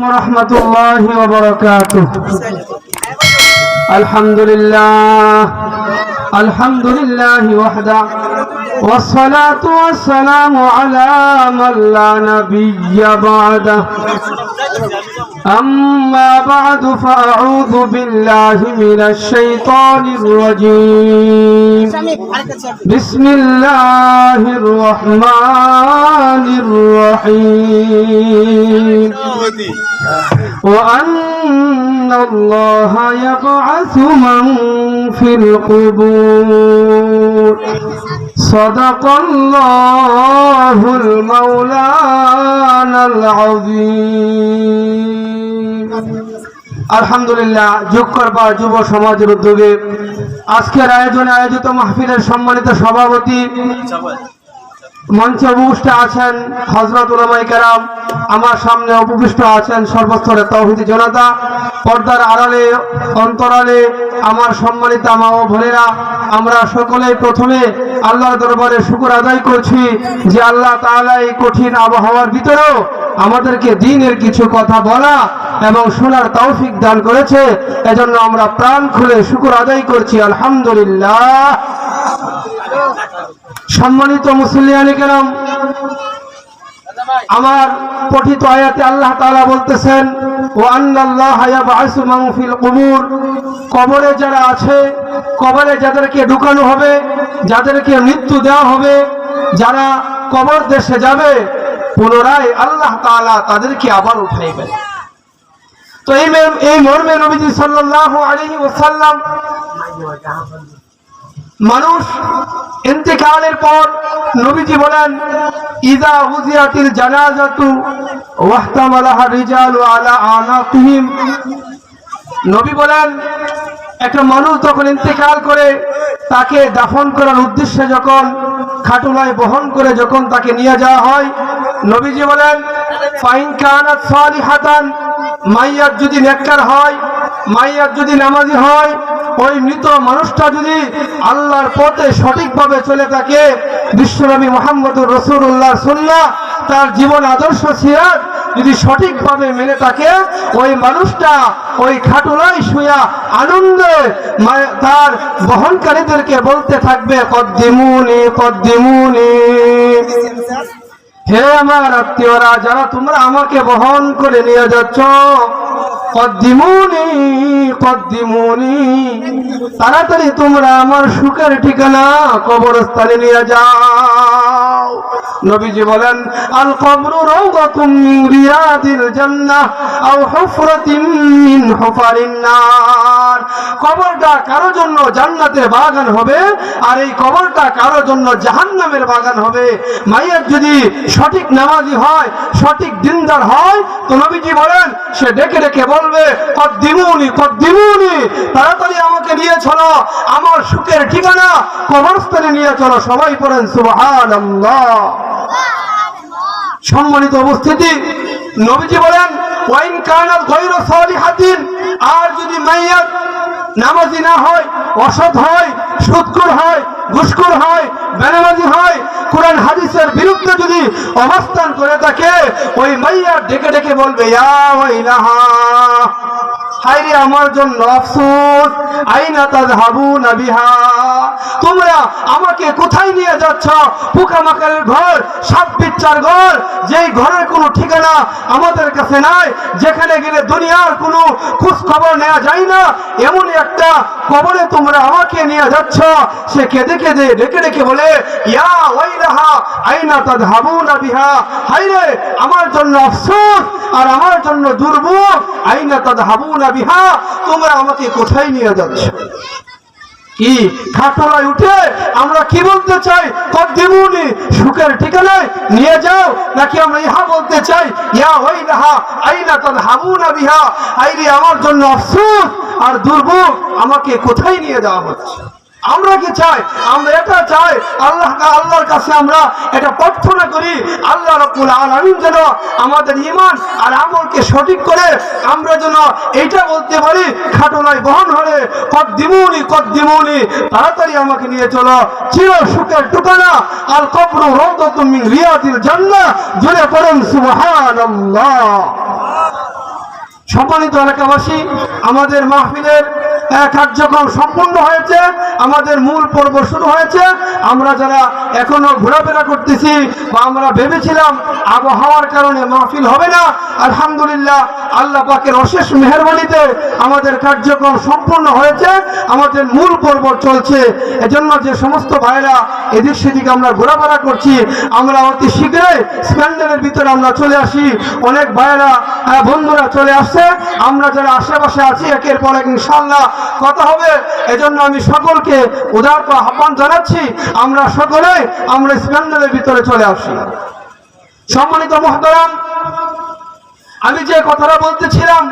ورحمة الله وبركاته. الحمد لله وحده والصلاة والسلام على من لا نبي بعده. أما بعد فأعوذ بالله من الشيطان الرجيم. بسم الله الرحمن الرحيم. وأن الله يبعث من في القبور. صدق الله المولانا العظيم. আলহামদুলিল্লাহ, যোগ করবার যুব সমাজের উদ্যোগে আজকের আয়োজনে আয়োজিত মাহফিলের সম্মানিত সভাপতি, মঞ্চে উপবিষ্ট আছেন হযরত উলামায়ে কেরাম, আমার সামনে উপবিষ্ট আছেন সর্বস্তরের তাওহীদি জনতা, পর্দার আড়ালে অন্তরালে আমার সম্মানিত মা ও বোনেরা, আমরা সকলেই প্রথমে আল্লাহর দরবারে শুকর আদায় করছি যে আল্লাহ তাআলা এই কঠিন আবহাওয়ার ভিতরেও আমাদেরকে দ্বীনের কিছু কথা বলা এবং শোনার তৌফিক দান করেছে। এজন্য আমরা প্রাণ খুলে শুকর আদায় করছি, আলহামদুলিল্লাহ। সম্মানিত মুসল্লিয়ানে কেরাম, আমার পঠিত আয়াতে আল্লাহ তাআলা বলতেছেন, ওয়া আন্নাল্লাহা ইয়াবআসু মান ফিল কুবুর। কবরে যারা আছে, কবরে যাদেরকে ঢুকানো হবে, যাদেরকে মৃত্যু দেওয়া হবে, যারা কবর দেশে যাবে, পুনরায় আল্লাহ তাআলা তাদেরকে আবার উঠাইবেন। তো এই মর্মে নবীজি সাল্লাল্লাহু আলাইহি ওয়াসাল্লাম মানুষ ইন্তেকালের পর নবীজি বলেন, ইযা উযিয়াতিল জানাজাতু ওয়াহতামালাহা রিজালু আলা আনাকিহিম। নবী বলেন, একটা মানুষ যখন ইন্তেকাল করে তাকে দাফন করার উদ্দেশ্যে যখন খাটুলায় বহন করে যখন তাকে নিয়ে যাওয়া হয়, নবীজি বলেন, ফাইন কানাত সালিহাতান, মাইয়াত যদি নেককার হয়, মাইয়াত যদি নামাজি হয়, ওই মৃত মানুষটা যদি আল্লাহর পথে সঠিকভাবে চলে থাকে, বিশ্বনবী মুহাম্মদুর রাসূলুল্লাহর সুন্নাহ, তার জীবন আদর্শ সিরাত যদি সঠিকভাবে মেনে থাকে, ওই মানুষটা ওই খাটুলায় শুয়া আনন্দে তার বহনকারীদেরকে বলতে থাকবে, কদ্দিমুনি কদ্দিমুনি, হে আমার আত্মীয়রা, যারা তোমরা আমাকে বহন করে নিয়ে যাচ্ছ, কদ্দিমুনি কদ্দিমুনি, তাড়াতাড়ি তোমরা আমার সুখের ঠিকানা কবরস্থানে নিয়ে যাও। নবীজি বলেন, আল কবরু রাওদাতুম মিন রিয়াদিল জান্নাহ আও হুফরাতিন মিন হুফারিন নার। কবরটা কারো জন্য জান্নাতের বাগান হবে, আর এই কবরটা কারো জন্য জাহান্নামের বাগান হবে। মাইয়াত যদি সঠিক নামাজি হয়, সঠিক দিনদার হয়, তো নবীজি বলেন, সে ডেকে ডেকে বলবে, কদ্দিমুনি কদ্দিমুনি, তাড়াতাড়ি আমাকে নিয়ে চলো, আমার সুখের ঠিকানা কবরস্থানে নিয়ে চলো। সবাই পড়েন সুবহানাল্লাহ। সম্মানিত উপস্থিতি, নবীজি বলেন, ওয়াইন কানাত গায়রু সালিহাতিন, আর যদি মাইয়াত নামাজি না হয়, অসৎ হয়, সুদখোর হয়, ঘুষখোর হয়, বেনামাজি হয়, কোরআন হাদিসের বিরুদ্ধে যদি অবস্থান করে থাকে, ওই মাইয়া ডেকে ডেকে বলবে, ইয়া ওয়াইলাহা, হায়রে আমার জন্য আফসোস, আইনা তাযহাবুনা বিহা, তোমরা আমাকে কোথায় নিয়ে যাচ্ছ? পোকামাকড়ের ঘর, সাপ বিচ্ছার ঘর, যেই ঘরের কোনো ঠিকানা আমাদের কাছে নাই, যেখানে গেলে দুনিয়ার কোনো খোঁজ খবর নেওয়া যায় না, এমন একটা কবরে তোমরা আমাকে নিয়ে যাচ্ছ। সে কেঁদে কেঁদে ডেকে ডেকে বলে, ইয়া ওয়াইলাহা আইনা তাযহাবুনা বিহা, হায়রে আমার জন্য আফসোস আর আমার জন্য দুর্ভোগ, আইনা তাযহাবুনা বিহা, তোমরা আমাকে কোথায় নিয়ে যাচ্ছ? কি খাটুলায় উঠে আমরা কি বলতে চাই? কদ্দিমুনি, সুখের ঠিকানায় নিয়ে যাও, নাকি আমরা ইহা বলতে চাই, ইয়া ওয়াইলাহা আইনা তাযহাবুনা বিহা, হায়রে আমার জন্য আফসোস আর দুর্ভোগ, আমাকে কোথায় নিয়ে যাওয়া হচ্ছে? আমরা কি চাই? আমরা এটা চাই, আল্লাহর কাছে আমরা এটা প্রার্থনা করি, আল্লাহ রাব্বুল আলামিন যেন আমাদের ঈমান আর আমলকে সঠিক করে আমরা যেন এইটা বলতে পারি, খাটুলায় বহন হলে কদ্দিমুনি কদ্দিমুনি, তাড়াতাড়ি আমাকে নিয়ে চলো চির সুখের ঠিকানা, আল কবরু রাওদাতুম মিন রিয়াদিল জান্নাহ। জোরে পড়ুন সুবহানাল্লাহ। সম্মানিত এলাকাবাসী, আমাদের মাহফিলের কার্যক্রম সম্পূর্ণ হয়েছে, আমাদের মূল পর্ব শুরু হয়েছে। আমরা যারা এখনো ঘোরাফেরা করতেছি বা আমরা ভেবেছিলাম আবহাওয়ার কারণে মাহফিল হবে না, আলহামদুলিল্লাহ আল্লাহ পাকের অশেষ মেহেরবানিতে আমাদের কার্যক্রম সম্পূর্ণ হয়েছে, আমাদের মূল পর্ব চলছে। এজন্য যে সমস্ত ভাইরা এদিক সেদিক আমরা ঘোরাফেরা করছি, আমরা অতি শীঘ্রই স্প্যান্ডেলের ভিতরে আমরা চলে আসি। অনেক ভাইরা বন্ধুরা চলে আসছে, আমরা যারা আশেপাশে আছি একের পর এক ইনশাআল্লাহ কথা হবে। এজন্য আমি সকলকে উদারত আহ্বান জানাচ্ছি, আমরা সকলে আমরা স্প্যান্ডেলের ভিতরে চলে আসি। সম্মানিত মুহতারাম, আমি যে কথাটা বলতেছিলাম,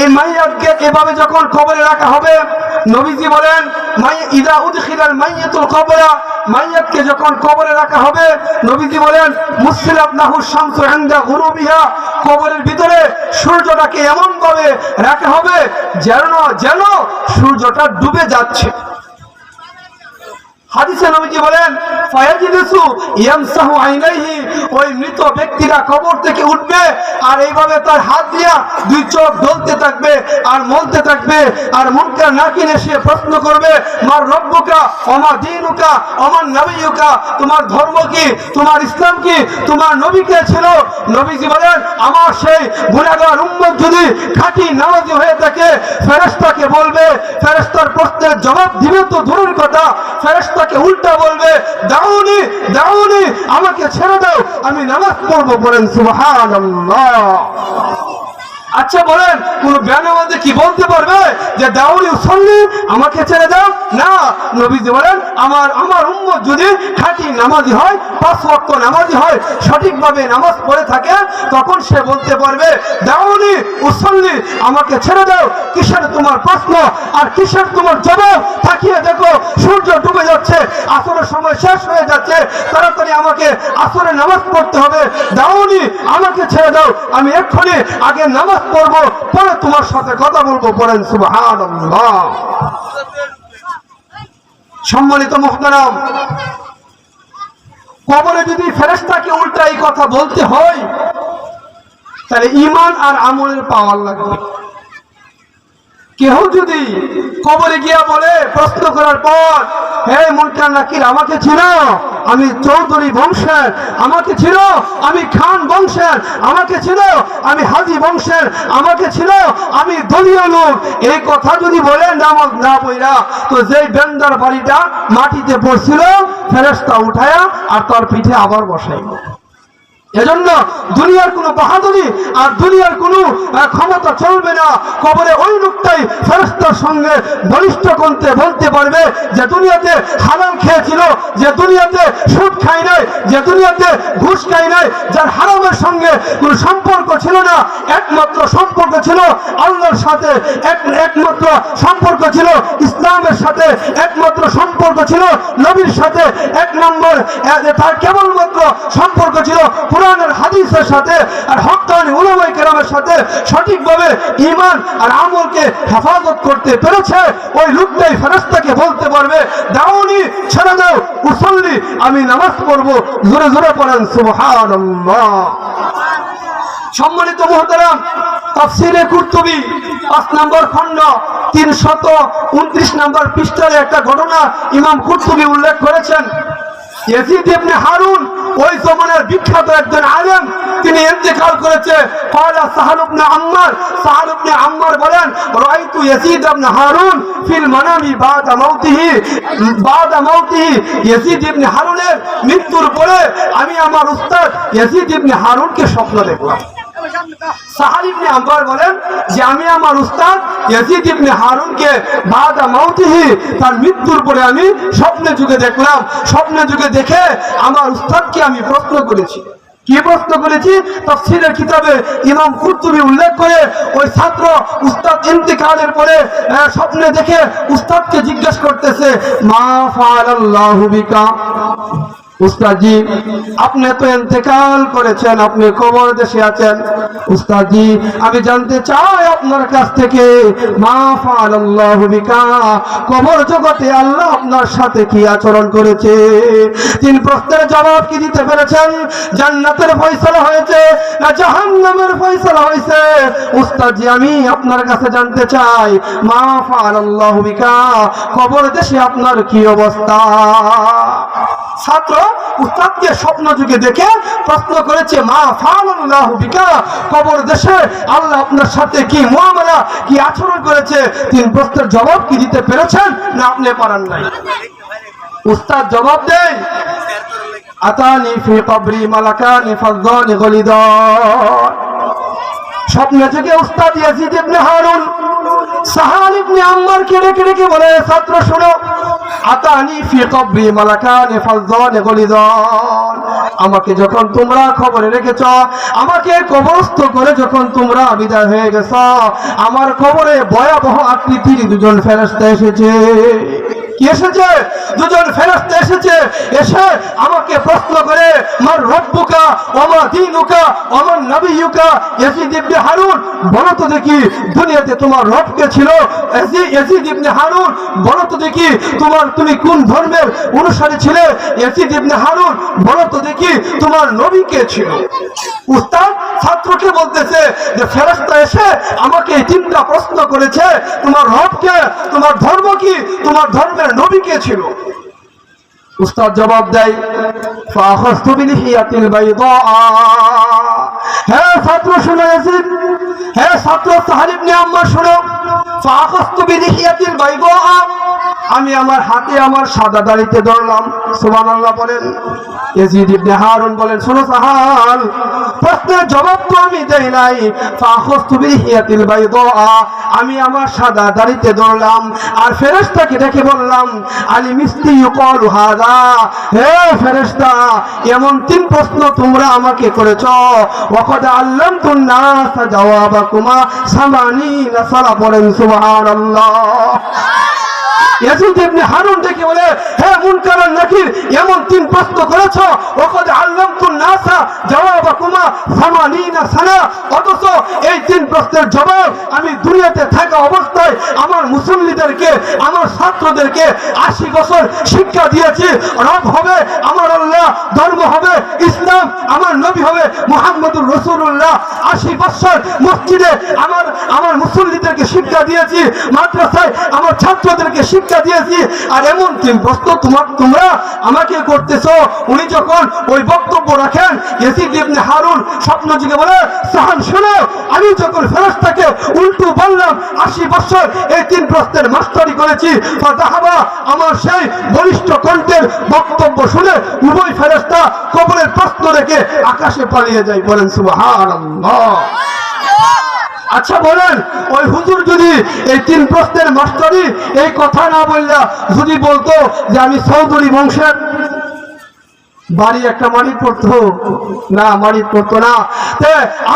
এই মাইয়াতকে এভাবে যখন কবরে রাখা হবে, নবীজি বলেন ইদা উদখিলাল মাইয়াতুল কবরা, মাইয়াতকে যখন কবরে রাখা হবে, নবীজি বলেন মুসিলাত লাহু শামসু ইনদা গুরুবিহা, কবরের ভিতরে সূর্যটাকে এমন ভাবে রাখা হবে যেন সূর্যটা ডুবে যাচ্ছে। হাদিসে নবীজি বলেন ফায়াজিলিসু ইয়ামসাহু আইনাইহি, ওই মৃত ব্যক্তিরা কবর থেকে উঠবে আর এইভাবে তার হাত দিয়া দুই চোখ ঢলতে থাকবে আর মলতে থাকবে, আর মুনকার নাকির এসে প্রশ্ন করবে মার রব্বুকা ওমা দীনুকা ওমান নবিয়ুকা, তোমার ধর্ম কি, তোমার ইসলাম কি, তোমার নবী কে ছিল? নবীজি বলেন আমার সেই গুনাহগার উম্মত যদি খাঁটি নামাজি হয়ে থাকে, ফেরেশতাকে বলবে, ফেরেশতার প্রশ্নের জবাব দিবে তো দূরের কথা, ফেরেশতা উল্টা বলবে দাউনি দাউনি, আমাকে ছেড়ে দাও, আমি নামাজ পড়বো। বলেন সুবহানাল্লাহ। আচ্ছা বলেন, কোন বেনামাজি কি বলতে পারবে যে দাউনি উসাল্লি, আমাকে ছেড়ে দাও? না, নবীজি বলেন আমার উম্মত যদি খাঁটি নামাজি হয়, 5 ওয়াক্ত নামাজি হয়, সঠিকভাবে নামাজ পড়ে থাকে, তখন সে বলতে পারবে দাউনি উসাল্লি, আমাকে ছেড়ে দাও। কিসের তোমার প্রশ্ন আর কিসের তোমার জবাব? তাকিয়ে দেখো সূর্য ডুবে যাচ্ছে, আসরের সময় শেষ হয়ে যাচ্ছে, তাড়াতাড়ি আমাকে আসরের নামাজ পড়তে হবে, দাউনি আমাকে ছেড়ে দাও, আমি এক্ষুনি আগে নামাজ পড়বো, পরে তোমার সাথে কথা বলবো। বলেন সুবহানাল্লাহ। সম্মানিত মুহতারাম, কবরে যদি ফেরেশতাকে উল্টা এই কথা বলতে হয়, তাহলে ঈমান আর আমলের পাওয়ার লাগবে। কেউ যদি কবরে গিয়া বলে প্রশ্ন করার পর, হে মুনকার নাকির, আমাকে চিনো, আমি চৌধুরী বংশের, আমাকে চিনো, আমি খান বংশের, আমাকে চিনো, আমি হাজি বংশের, আমাকে চিনো, আমি দলীয় লোক, এই কথা যদি বলে নামাজ না পড়া, তো যেই বেন্দার বাড়িটা মাটিতে পড়ছিল ফেরেশতা উঠায়া আর তার পিঠে আবার বসাইল। এজন্য দুনিয়ার কোনো বাহাদুরি আর দুনিয়ার কোনো ক্ষমতা চলবে না। কবরে ওই লোকটাই ফেরেশতার সঙ্গে বলিষ্ঠ কণ্ঠে বলতে পারবে যে দুনিয়াতে হারাম খেয়েছিল, যে দুনিয়াতে সুদ খাই নাই, যে দুনিয়াতে ঘুষ খাই নাই, যার হারামের সঙ্গে কোনো সম্পর্ক ছিল না, একমাত্র সম্পর্ক ছিল আল্লাহর সাথে, একমাত্র সম্পর্ক ছিল ইসলামের সাথে, একমাত্র সম্পর্ক ছিল নবীর সাথে, এক নম্বর তার কেবলমাত্র সম্পর্ক ছিল কোরআনের হাদিসের সাথে আর হক্কানি উলামায়ে কেরামের সাথে, সঠিকভাবে ঈমান আর আমলকে হেফাজত করতে পেরেছে, ওই লোকটাই ফেরেশতাকে বলতে পারবে দাউনি, ছেড়ে দাও, উসাল্লি, আমি নামাজ পড়বো। জোরে জোরে পড়েন সুবহানাল্লাহ। সম্মানিত মুহতারাম, তাফসীরে কুরতুবী 5 নম্বর খণ্ড 329 নম্বর পৃষ্ঠায় একটা ঘটনা ইমাম কুরতুবী উল্লেখ করেছেন। ইয়াজিদ ইবনে হারুন ওই জমানার বিখ্যাত একজন আলেম, তিনি ইন্তেকাল করেছে। ক্বালা সাহাল ইবনে আম্মার, সাহাল ইবনে আম্মার বলেন রাআইতু ইয়াজিদ ইবনে হারুন ফিল মানামি বাদা মাউতিহি, ইয়াজিদ ইবনে হারুনের মৃত্যুর পরে আমি আমার উস্তাদ ইয়াজিদ ইবনে হারুনকে স্বপ্ন দেখলাম। সাহাল ইবনে আম্মার বলেন যে আমি আমার উস্তাদ ইয়াজিদ ইবনে হারুনকে বাদা মাউতিহি, তার মৃত্যুর পরে আমি স্বপ্নে যুগে দেখলাম। স্বপ্নে যুগে দেখে আমার উস্তাদকে আমি প্রশ্ন করেছি। কি প্রশ্ন করেছি? তাফসীরের কিতাবে ইমাম কুরতুবী উল্লেখ করে ওই ছাত্র উস্তাদ ইন্তেকালের পরে স্বপ্নে দেখে উস্তাদকে জিজ্ঞেস করতেছে মা ফাআলাল্লাহু বিকা, উস্তাদজি আপনি তো ইন্তেকাল করেছেন, আপনি কবর দেশে আছেন। উস্তাদজি আমি জানতে চাই আপনার কাছ থেকে মা ফাআলাল্লাহু বিকা, কবর জগতে আল্লাহ আপনার সাথে কি আচরণ করেছে? 3 প্রশ্নের জবাব কি দিতে পেরেছেন? জান্নাতের ফয়সালা হয়েছে না জাহান্নামের ফয়সালা হয়েছে? উস্তাদজি আমি আপনার কাছে জানতে চাই মা ফাআলাল্লাহু বিকা, কবর দেশে আপনার কি অবস্থা? ছাত্র উস্তাদকে স্বপ্ন যুগে দেখে প্রশ্ন করেছে মা ফাআলাল্লাহু বিকা, কবর দেশে আল্লাহ আপনার সাথে কি মুআমালা, কি আচরণ করেছে? 3 প্রশ্নের জবাব কি দিতে পেরেছেন না আপনি পারেন নাই? উস্তাদ জবাব দেয় আতানি ফি কবরি মালাকানি ফাযদানি গলিদান। স্বপ্নে থেকে উস্তাদ ইয়াজিদ ইবনে হারুন সাহাল ইবনে আম্মার কেড়ে কেড়ে বলে ছাত্র শোনো, আতানি ফি কবরি মালাকানি ফাযদানি গলিদান, আমাকে যখন তোমরা খবরে রেখেছ, আমাকে কবরস্থ করে যখন তোমরা বিদায় হয়ে গেছ, আমার কবরে ভয়াবহ আকৃতির 2জন ফেরেশতা এসেছে। কি এসেছে? 2জন ফেরেশতা এসেছে। এসে আমাকে প্রশ্ন করে মার রব্বুকা ওয়া মা দীনুকা ওয়া মান নবিয়ুকা। ইয়াজিদ ইবনে হারুন বলো তো দেখি দুনিয়াতে তোমার রব কে ছিল? ইয়াজিদ ইবনে হারুন বলো তো দেখি তুমি কোন ধর্মের অনুসারী ছিলে? ইয়াজিদ ইবনে হারুন বলো তো দেখি তোমার নবী কে ছিল? উস্তাদ ছাত্রকে বলতেছে যে ফেরেশতা এসে আমাকে এই 3টা প্রশ্ন করেছে, তোমার রব কে, তোমার ধর্ম কি, তোমার ধর্মের নবী কে ছিল? উস্তাদ জবাব দেয় ফাখাস্তু বিলিহিয়াতিল বাইদা। হ্যাঁ ছাত্র শুনো ইয়াজিদ, হ্যাঁ ছাত্র সাহাল ইবনে আম্মার শুনো, ফাখাস্তু বিলিহিয়াতিল বাইদা, আমি আমার হাতে আমার সাদা দাড়িতে ধরলাম। সুবহানাল্লাহ বলেন। ইয়াজিদ ইবনে হারুন বলেন শোনো সাহাল, প্রশ্নের জবাব তো আমি দেই নাই। ফাখাস্তু বিলিহিয়াতিল বাইদা, আমি আমার সাদা দাড়িতে ধরলাম আর ফেরেশতাকে ডেকে বললাম আলী মিস্তি ইউকালু হাযা, হে ফেরেশতা এমন 3 প্রশ্ন তোমরা আমাকে করেছো, ওয়াকাদ আল্লামতুন নাস জাওয়াবাকুমা সামানিনা সালা। বলেন সুবহানাল্লাহ। ইয়াজিদ ইবনে হারুন ডেকে বলে হে মুনকার আর নাকির এমন 3 প্রশ্ন করেছো, ওয়াকাদ আল্লামতুন নাস জাওয়াবাকুমা সামানিনা সানা, অথচ এই 3 প্রশ্নের জবাব আমি দুনিয়াতে থাকা অবস্থায় আমার মুসল্লিদেরকে, আমার ছাত্রদেরকে 80 বছর শিক্ষা দিয়েছি। রব হবে আমার আল্লাহ, ধর্ম হবে ইসলাম, আমার নবী হবে মুহাম্মদুর রাসূলুল্লাহ। 80 বছর মসজিদে আমার মুসল্লিদেরকে শিক্ষা দিয়েছি, মাদ্রাসায় আমার ছাত্রদেরকে শিক্ষা দিয়েছি, আর এমন 3 প্রশ্ন তোমরা আমাকে করতেছো। উনি যখন ওই বক্তব্য রাখেন, ইয়াজিদ ইবনে হারুন স্বপ্ন যুগে বলে সাহান শোনো, আমি যখন ফেরেশতাকে উল্টো বললাম 80 বছর এই 3 প্রশ্নের মাস্টারি করেছি, ফাযাহাবা, আমার সেই বলিষ্ঠ কণ্ঠের বক্তব্য শুনে উভয় ফেরেশতা কবরের প্রশ্ন রেখে আকাশে পালিয়ে যায়। বলেন সুবহানাল্লাহ। আচ্ছা বলেন ওই হুজুর যদি এই 3 প্রশ্নের মাস্টারি এই কথা না বললা যদি বলতো যে আমি চৌধুরী বংশের, বাড়ি একটা মাটি পড়তো না, মাটি পড়তো না।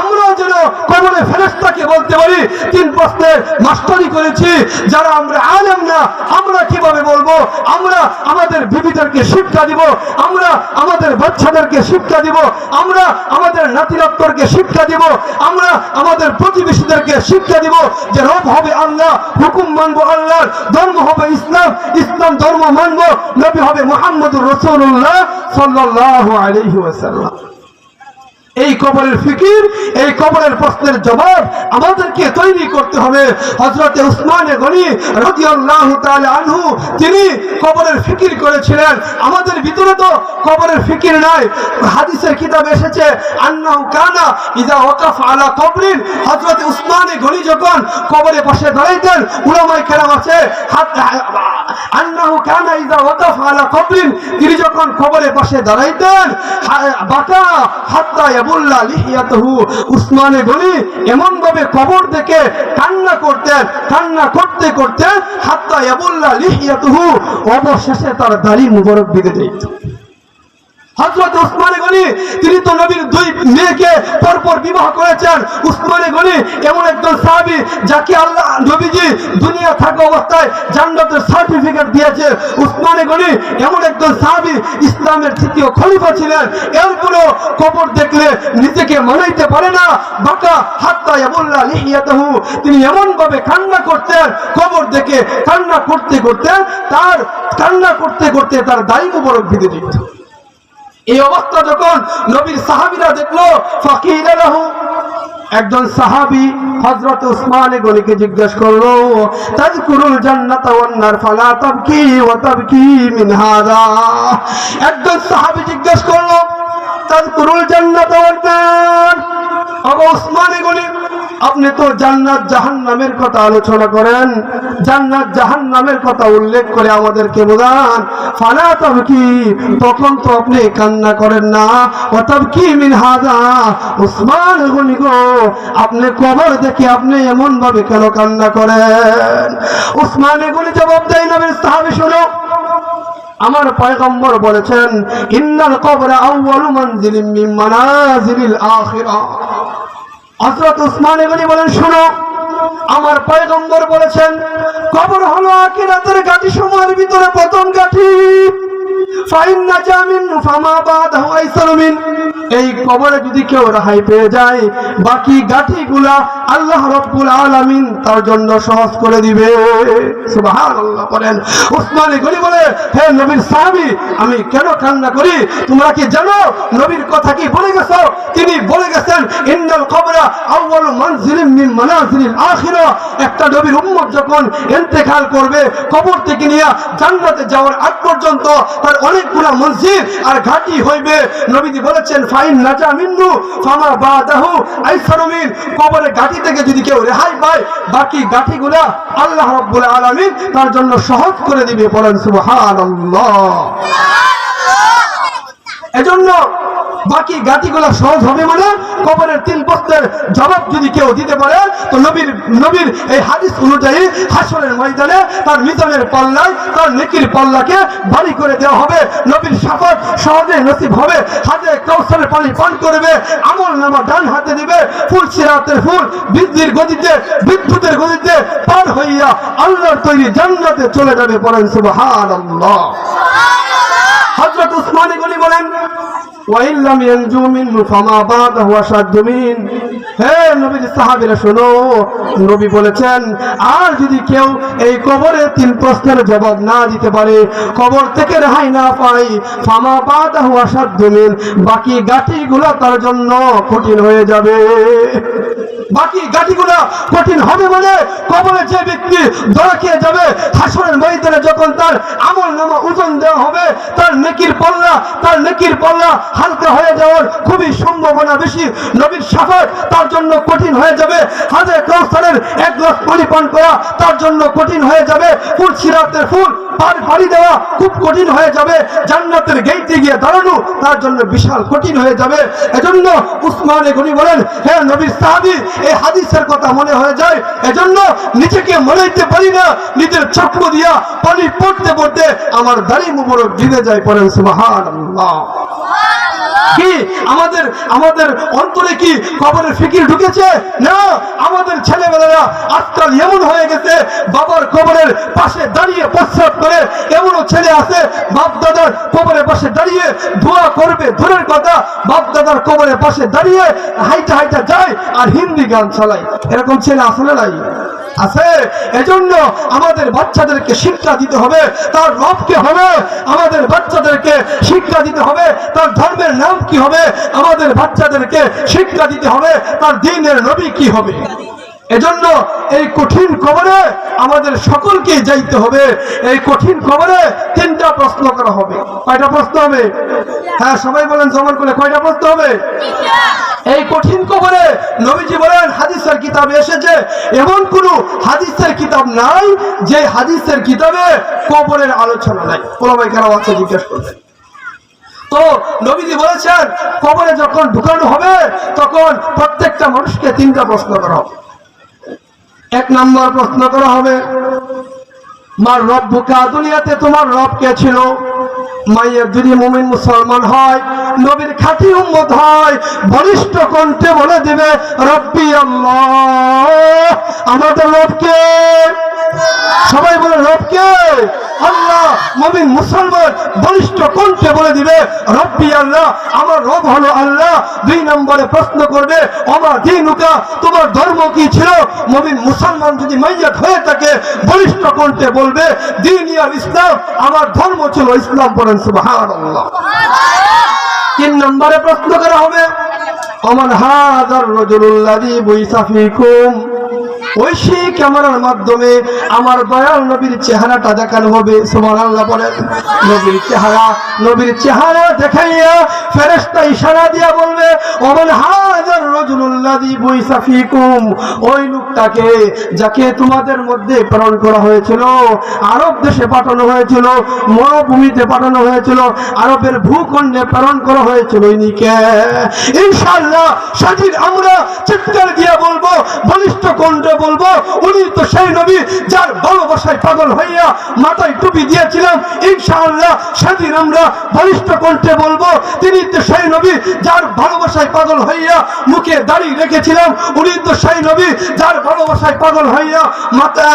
আমরাও যেন কবরে ফেরেশতাকে বলতে পারি 3 প্রশ্নের মাস্টারি করেছি, যারা আমরা আলেম না আমরা কিভাবে বলবো? আমরা আমাদের বিবিদেরকে শিক্ষা দিব, আমরা আমাদের বাচ্চাদেরকে শিক্ষা দিব, আমরা আমাদের নাতিনাতদেরকে শিক্ষা দিব, আমরা আমাদের প্রতিবেশীদেরকে শিক্ষা দিব যে রব হবে আল্লাহ, হুকুম মানবো আল্লাহর, ধর্ম হবে ইসলাম, ইসলাম ধর্ম মানবো, নবী হবে মুহাম্মদুর রাসূলুল্লাহ সাল্লাল্লাহু আলাইহি ওয়াসাল্লাম। এই কবরের ফিকির, এই কবরের প্রশ্নের জবাব আমাদেরকে তৈরি করতে হবে। হযরতে উসমান গনি রাদিয়াল্লাহু তাআলা আনহু তিনি কবরের ফিকির করেছিলেন। আমাদের ভিতরে তো কবরের ফিকির নাই। হাদিসের কিতাবে এসেছে আন্নাহু কানা ইযা ওয়াকাফ আলা কবরিন, হযরতে উসমান গনি যখন কবরে পাশে দাঁড়াইতেন, উলামায়ে কেরাম আছে আন্নাহু কানা ইযা ওয়াকাফ আলা কবরিন, তিনি যখন কবরে পাশে দাঁড়াইতেন বাকা হাত্তা ইয়াবুল্লা লিহিয়াতুহু, উসমানে গনি এমন ভাবে কবর দেখে কান্না করতেন, কান্না করতে করতে হাত্তা ইয়াবুল্লা লিহিয়াতুহু, অবশেষে তার দাড়ি মুবারক ভিজে যেত। হযরত উসমানে গনি তিনি তো নবীর 2 মেয়েকে পরপর বিবাহ করেছেন। উসমানে গনি এমন একজন সাহাবী যাকে আল্লাহ নবীজি দুনিয়া থাকা অবস্থায় জান্নাতের সার্টিফিকেট দিয়েছে। উসমানে গনি এমন একজন সাহাবী, ইসলামের তৃতীয় খলিফা ছিলেন, এরপরেও কবর দেখলে নিজেকে মানাইতে পারে না, বাকা হাত্তা ইয়াবুল্লা লিহিয়াতাহু, তিনি এমন ভাবে কান্না করতেন, কবর দেখে কান্না করতে করতে তার দাড়ি মুবারক ভিজে যেত। এই অবস্থা যখন নবীর সাহাবীরা দেখলো, ফাকিরা লাহু, একজন সাহাবী হযরত উসমান গনিকে জিজ্ঞেস করলো, তাযকুরুল জান্নাতা ওয়ান নার ফালা তাবকি ওয়া তাবকি মিন হাযা। একজন সাহাবী জিজ্ঞেস করলো, তাযকুরুল জান্নাতা ওয়ান নার, আবু উসমান গনি আপনি তো জান্নাত জাহান্নামের কথা আলোচনা করেন, জান্নাত জাহান্নামের কথা উল্লেখ করে আমাদেরকে বোঝান, ফালা তাবকি, তখন তো আপনি কান্না করেন না, ওয়া তাবকি মিন হাযা, উসমান গনি গো আপনি কবর দেখে আপনি এমন ভাবে কেন কান্না করেন? উসমান গনি জবাব দেয়, নবীর সাহাবী শোনো, আমার পয়গম্বর বলেছেন, ইন্নাল কবরা আউয়ালু মানজিলিন মিন মানাজিলিল আখিরাহ। হযরত উসমান গনি বলেন, শোনো, আমার পয়গম্বর বলেছেন কবর হলো আখিরাতের গাঁটি সমূহের ভিতরে প্রথম গাঁটি। ফাইন্না জামিন ফামা বাদাহু আইসারু মিন, এই কবরে যদি কেউ রেহাই পেয়ে যায়, বাকি গাঁটিগুলা আল্লাহ রাব্বুল আলামিন তার জন্য সহজ করে দিবে। সুবহানাল্লাহ বলেন। উসমান গনি বলে, হে নবীর সাহাবী, আমি কেন কান্না করি তোমরা কি জানো? নবীর কথা কি বলে গেছো? তিনি বলে গেছেন, ইন্নাল কবরা আউয়ালু মানজিলিন মিন মানাজিলিল আখিরাহ। একটা নবীর উম্মত যখন ইন্তেকাল করবে, কবর থেকে নিয়ে জান্নাতে যাওয়ার আগ পর্যন্ত তার অনেকগুলো মসজিদ আর ঘাটি হইবে। নবীজি বলেছেন, ফাইন নাজা মিন্নু ফামা বাদাহু আইসারু মিন, কবরের ঘাটি থেকে যদি কেউ রেহাই পায়, বাকি ঘাটিগুলো আল্লাহ রাব্বুল আলামিন তার জন্য সহজ করে দিবে। বলেন সুবহানাল্লাহ। এজন্য বাকি গাতিগুলো সহজ হবে, মানে কবরের 3 প্রশ্নের জবাব যদি কেউ দিতে পারে, তো নবীর এই হাদিস অনুযায়ী হাসরের ময়দানে তার মিজানের পাল্লায় তার নেকির পাল্লাকে ভারী করে দেওয়া হবে। নবীর শাফাত সহজে নসিব হবে। হাতে কাউসারের পানি পান করবে, আমল নামা ডান হাতে দিবে, ফুল সিরাতের ফুল বিদ্যুতের গতিতে পার হইয়া আল্লাহর তৈরি জান্নাতে চলে যাবে। বলেন সুবহানাল্লাহ। হযরত উসমান গনি বলেন, ওয়াইল্লাম ইয়ানজু মিনহু ফামা বাদাহু আশাদ্দু মিন, হে নবীর সাহাবীরা শোনো, নবী বলেছেন, আর যদি কেউ এই কবরে 3 প্রশ্নের জবাব না দিতে পারে, কবর থেকে রেহাই না পায়, ফামা বাদাহু আশাদ্দু মিন, বাকি গাঁটিগুলো তার জন্য কঠিন হয়ে যাবে। বাকি গাঁটিগুলো কঠিন হবে, মানে কবরে যে ব্যক্তি ধরা খেয়ে যাবে, হাসরের ময়দানে যখন তার আমল নামা ওজন দেওয়া হবে, তার নেকির পাল্লা হালকা হয়ে যাওয়ার খুবই সম্ভাবনা বেশি। নবীর শাফাত তার জন্য কঠিন হয়ে যাবে। হাজে কাউসারের 1 গ্লাস পানি পান করা তার জন্য কঠিন হয়ে যাবে। ফুল সিরাতের ফুল পাড়ি দেওয়া খুব কঠিন হয়ে যাবে। জান্নাতের গেইটে গিয়ে দাঁড়ানো তার জন্য বিশাল কঠিন হয়ে যাবে। এজন্য উসমান গনি বলেন, হে নবীর সাহাবী, এই হাদিসের কথা মনে হয়ে যায়, এজন্য নিজেকে মনাইতে পারি না, নিজের চক্ষু দিয়া পানি পড়তে পড়তে আমার দাড়ি মুবারক ভিজে যায়। পড়েন সুবহানাল্লাহ। কি আমাদের অন্তরে কি কবরের ফিকির ঢুকেছে? না, আমাদের ছেলেবেলারা আজকাল এমন হয়ে গেছে, বাবার কবরের পাশে দাঁড়িয়ে প্রস্রাব করে। এমনও ছেলে আছে বাপ দাদার কবরের পাশে দাঁড়িয়ে দোয়া করবে দূরের কথা, বাপ দাদার কবরের পাশে দাঁড়িয়ে হাইটা যায় আর হিন্দি গান চালায়। এরকম ছেলে আসলে নাই, আছে। এজন্য আমাদের বাচ্চাদেরকে শিক্ষা দিতে হবে তার রবকে হবে, আমাদের বাচ্চাদেরকে শিক্ষা দিতে হবে তার ধর্মের নাম কি হবে, আমাদের বাচ্চাদেরকে শিক্ষা দিতে হবে তার দ্বীনের নবী কি হবে। এজন্য এই কঠিন কবরে আমাদের সকলকে যাইতে হবে। এই কঠিন কবরে 3টা প্রশ্ন করা হবে। কয়টা প্রশ্ন হবে? হ্যাঁ, সবাই বলেন জমান করে, কয়টা প্রশ্ন হবে? এই কঠিন কবরে নবীজি বলেন, হাদিসের কিতাবে এসেছে, এমন কোন হাদিসের কিতাব নাই যে হাদিসের কিতাবে কবরের আলোচনা নাই। ওলামায়ে কেরাম আছে, জিজ্ঞেস করবেন। তো নবীজি বলেছেন, কবরে যখন ঢুকানো হবে তখন প্রত্যেকটা মানুষকে 3টা প্রশ্ন করা হবে। 1 নম্বর প্রশ্ন করা হবে, মার রব্বুকা, দুনিয়াতে তোমার রব কে ছিল? মাইয়ের যদি মুমিন মুসলমান হয়, নবীর খাঁটি উম্মত হয়, বলিষ্ঠ কণ্ঠে বলে দিবে রব্বি আল্লাহ, আমাদের রবকে, সবাই বলে রবকে আল্লাহ। মুমিন মুসলমান বলিষ্ঠ কণ্ঠে বলে দিবে রব্বি আল্লাহ, আমার রব হলো আল্লাহ। 2 নম্বরে প্রশ্ন করবে ওমা দীনুকা, তোমার ধর্ম কি ছিল? মুমিন মুসলমান যদি মাইয়াত হয়ে থাকে বলিষ্ঠ কণ্ঠে বলবে দ্বীন আল ইসলাম, আমার ধর্ম ছিল ইসলাম। পড়েন সুবহানাল্লাহ। 3 নম্বরে প্রশ্ন করা হবে ওমান হাযার রাজুলুল্লাযী বুইসা ফীকুম, ঐশী ক্যামেরার মাধ্যমে আমার দয়াল নবীর চেহারাটা দেখানো হবে। সুবহানাল্লাহ বলেন। নবীর চেহারা দেখাইয়া ফেরেশতা ইশারা দিয়া বলবে ওমান হাযার রাজুলুল্লাযী বুইসা ফীকুম, ওই লোকটাকে যাকে তোমাদের মধ্যে প্রেরণ করা হয়েছিল, আরব দেশে পাঠানো হয়েছিল, মরুভূমিতে পাঠানো হয়েছিল, আরবের ভূখণ্ডে প্রেরণ করা হয়েছিল, ইনিকে ইনশাআল্লাহ সেদিন আমরা চিৎকার দিয়া বলবো, বলিষ্ঠ কণ্ঠে বলবো উনি তো সেই নবী যার ভালোবাসায় পাগল হইয়া মাথায় টুপি দিয়েছিলাম। ইনশাআল্লাহ সেদিন আমরা বলিষ্ঠ কণ্ঠে বলবো তিনি তো সেই নবী যার ভালোবাসায় পাগল হইয়া মুখে দাড়ি রেখেছিলাম, উনি তো সেই নবী যার ভালোবাসায় পাগল হইয়া মাথা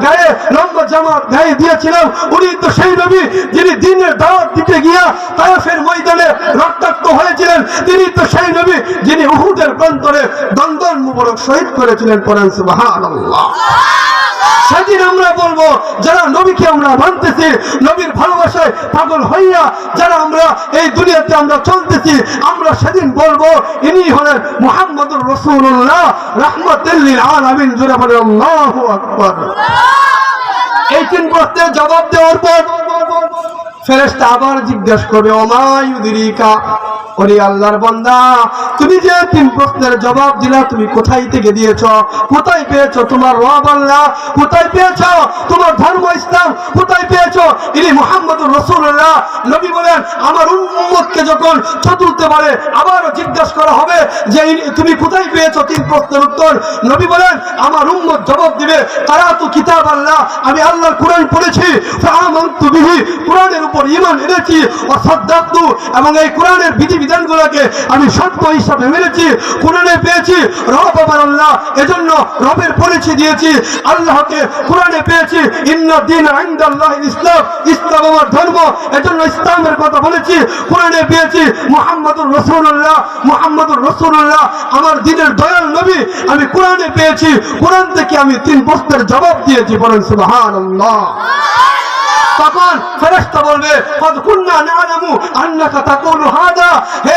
গায়ে লম্বা জামা গায়ে দিয়েছিলাম, উনি তো সেই নবী যিনি দিনের দাওয়াত দিতে গিয়া তায়েফের ময়দানে রক্তাক্ত হয়েছিলেন, তিনি তো সেই নবী যিনি উহুদের প্রান্তরে দন্দন মুবারক শহীদ করেছিলেন। পড়েন সুবহানাল্লাহ। সেদিন আমরা বলবো যারা নবীকে আমরা মানতেছি, নবীর ভালোবাসায় পাগল হইয়া যারা আমরা এই দুনিয়াতে আমরা চলতেছি, আমরা সেদিন বলবো ইনি হলেন মুহাম্মদুর রাসূলুল্লাহ রাহমাতুল লিল আলামিন। জোরে বলে আল্লাহু আকবার। এই 3 প্রশ্নের জবাব দেওয়ার পর ফেরেশতা আবার জিজ্ঞাসা করবে ওমা ইউদরিকা, ওরে আল্লাহর বান্দা তুমি যে 3 প্রশ্নের জবাব দিলা তুমি কোথায় থেকে দিয়েছো? কোথায় পেয়েছো তোমার রব আল্লাহ? কোথায় পেয়েছো তোমার ধর্ম ইসলাম? কোথায় পেয়েছো ইনি মুহাম্মদুর রাসূলুল্লাহ? নবী বলেন আমার উম্মতকে যখন চতুর্থ বারে আবারও জিজ্ঞাসা করা হবে যে তুমি কোথায় পেয়েছো 3 প্রশ্নের উত্তর, নবী বলেন আমার উম্মত জবাব দিবে কারাতু কিতাব আল্লাহ, আমি আল্লাহর কোরআন পড়েছি, ফাআমানতু বিহি, কোরআনের উপর ঈমান এনেছি, ওয়া সাদ্দাকতু, এবং এই কোরআনের বিধিবিধানগুলোকে আমি সত্য হিসাবে মেনেছি। কোরআনে পেয়েছি রব আমার আল্লাহ, এজন্য রবের পরিচয় দিয়েছি। আল্লাহকে কোরআনে পেয়েছি ইন্না দীন ইনদাল্লাহিল ইসলাম, ইসলাম আমার ধর্ম, এজন্য ইসলামের কথা বলেছি। কোরআনে পেয়েছি মুহাম্মদুর রাসূলুল্লাহ, মুহাম্মদুর রাসূলুল্লাহ আমার দ্বীনের দয়াল নবী, আমি কোরআনে পেয়েছি, কোরআন থেকে আমি 3 প্রশ্নের জবাব দিয়েছি। বলেন সুবহানাল্লাহ। তখন ফেরেশতা বলবে কদ কুননা না'লামু আন্নাকা তাকুলু হাদা, হে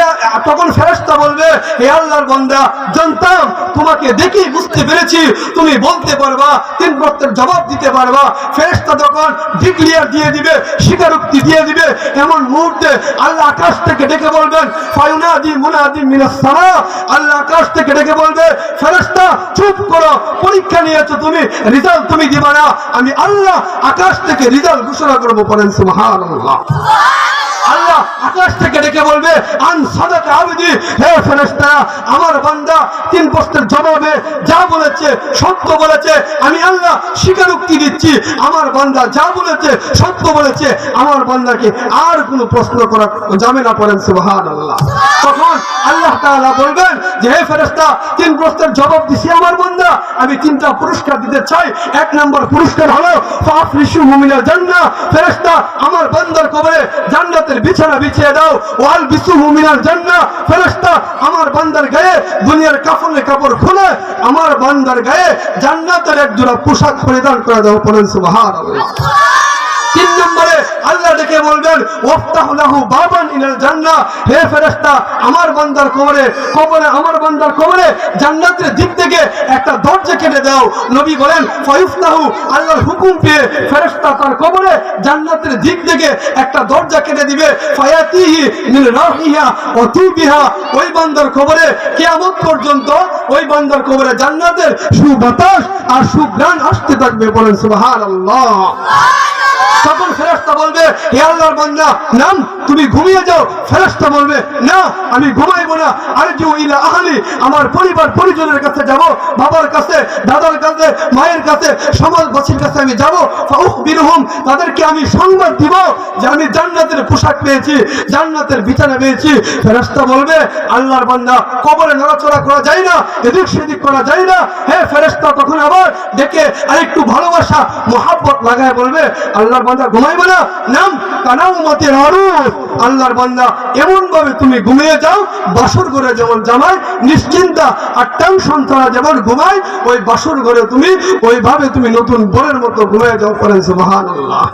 তখন ফেরেশতা বলবে হে আল্লাহর বান্দা জানতাম, তোমাকে দেখেই বুঝতে পেরেছি তুমি বলতে পারবা, 3 প্রশ্নের জবাব দিতে পারবা। ফেরেশতা যখন ডিক্লিয়ার দিয়ে দিবে, স্বীকারোক্তি দিয়ে দিবে, এমন মুহূর্তে আল্লাহ আকাশ থেকে ডেকে বলবেন ফায়ুনাদি মুনাদি মিনাস সামা, আল্লাহ আকাশ থেকে ডেকে বলবে ফেরেশতা চুপ করো, পরীক্ষা নিয়েছো তুমি, রেজাল্ট তুমি দিবা না, আমি আল্লাহ আকাশ থেকে রেজাল্ট ঘোষণা করবো। পড়েন সুবহানাল্লাহ। আল্লাহ আকাশ থেকে ডেকে বলবে আন সাদাকা আবদি, হে ফেরেশতা আমার বান্দা 3 প্রশ্নের জবাবে যা বলেছে সত্য বলেছে, আমি আল্লাহ স্বীকারোক্তি দিচ্ছি, আমার বান্দা যা বলেছে সত্য বলেছে, আমার বান্দাকে আর কোনো প্রশ্ন করা যাবে না। পড়েন সুবহানাল্লাহ। তখন আল্লাহ তাআলা বলবেন যে হে ফেরেশতা 3 প্রশ্নের জবাব দিছি আমার বান্দা, আমি 3টা পুরস্কার দিতে চাই। 1 নম্বর পুরস্কার হলো ফাফরিশু মিনাল জান্নাহ, ফেরেশতা আমার বান্দার কবরে জান্নাতের বিছানা বিছিয়ে দাও। ওয়াল বিসুহু মিনাল জান্নাহ, ফেরেশতা আমার বান্দার গায়ে দুনিয়ার কাফনের কাপড় খুলে আমার বান্দার গায়ে জান্নাতের এক জোড়া পোশাক পরিধান করে দাও। পড়েন সুবহানাল্লাহ। 3 নম্বরে আল্লাহ ডেকে বলবেন ওয়াফতাহু লাহু বাবান ইলাল জান্নাহ, হে ফেরেশতা আমার বান্দার কবরে আমার বান্দার কবরে জান্নাতের দিক থেকে একটা দরজা কেটে দাও। নবী বলেন ফায়ুফতাহু, আল্লাহর হুকুম পেয়ে ফেরেশতা তার কবরে জান্নাতের দিক থেকে একটা দরজা কেটে দিবে। ফায়াতিহি মিন রাহিহা ওয়া তিবিহা, ওই বান্দার কবরে কিয়ামত পর্যন্ত ওই বান্দার কবরে জান্নাতের সুবাতাস আর সুঘ্রাণ আসতে থাকবে। বলেন সুবহানাল্লাহ। তখন তখন ফেরেশতা বলবে হে আল্লাহর বান্দা নাম, তুমি ঘুমিয়ে যাও। ফেরেশতা বলবে না, আমি ঘুমাইবো না, আরজু ইলা আহলি, আমার পরিবার পরিজনের কাছে যাব, বাবার কাছে, দাদার কাছে, মায়ের কাছে, সমাজবাসীর কাছে আমি যাব। ফাউখবিরহুম, তাদেরকে আমি সংবাদ দিব যে আমি জান্নাতের পোশাক পেয়েছি, জান্নাতের বিছানা পেয়েছি। ফেরেশতা বলবে আল্লাহর বান্দা কবরে নড়াচড়া করা যায় না, এদিক সেদিক করা যায় না। হে ফেরেশতা তখন আবার ডেকে আরেকটু ভালোবাসা মোহাব্বত লাগায় বলবে আল্লাহর বান্দা ঘুমাইবে না, নাম কানাউমাতির আরুস, আল্লাহর বান্দা এমন ভাবে তুমি ঘুমিয়ে যাও বাসর ঘরে যেমন জামাই নিশ্চিন্তা আর টেনশন ছাড়া যেমন ঘুমায়, ওই বাসর ঘরে তুমি ওইভাবে তুমি নতুন বরের মতো ঘুমিয়ে যাও। করেন সুবহানাল্লাহ।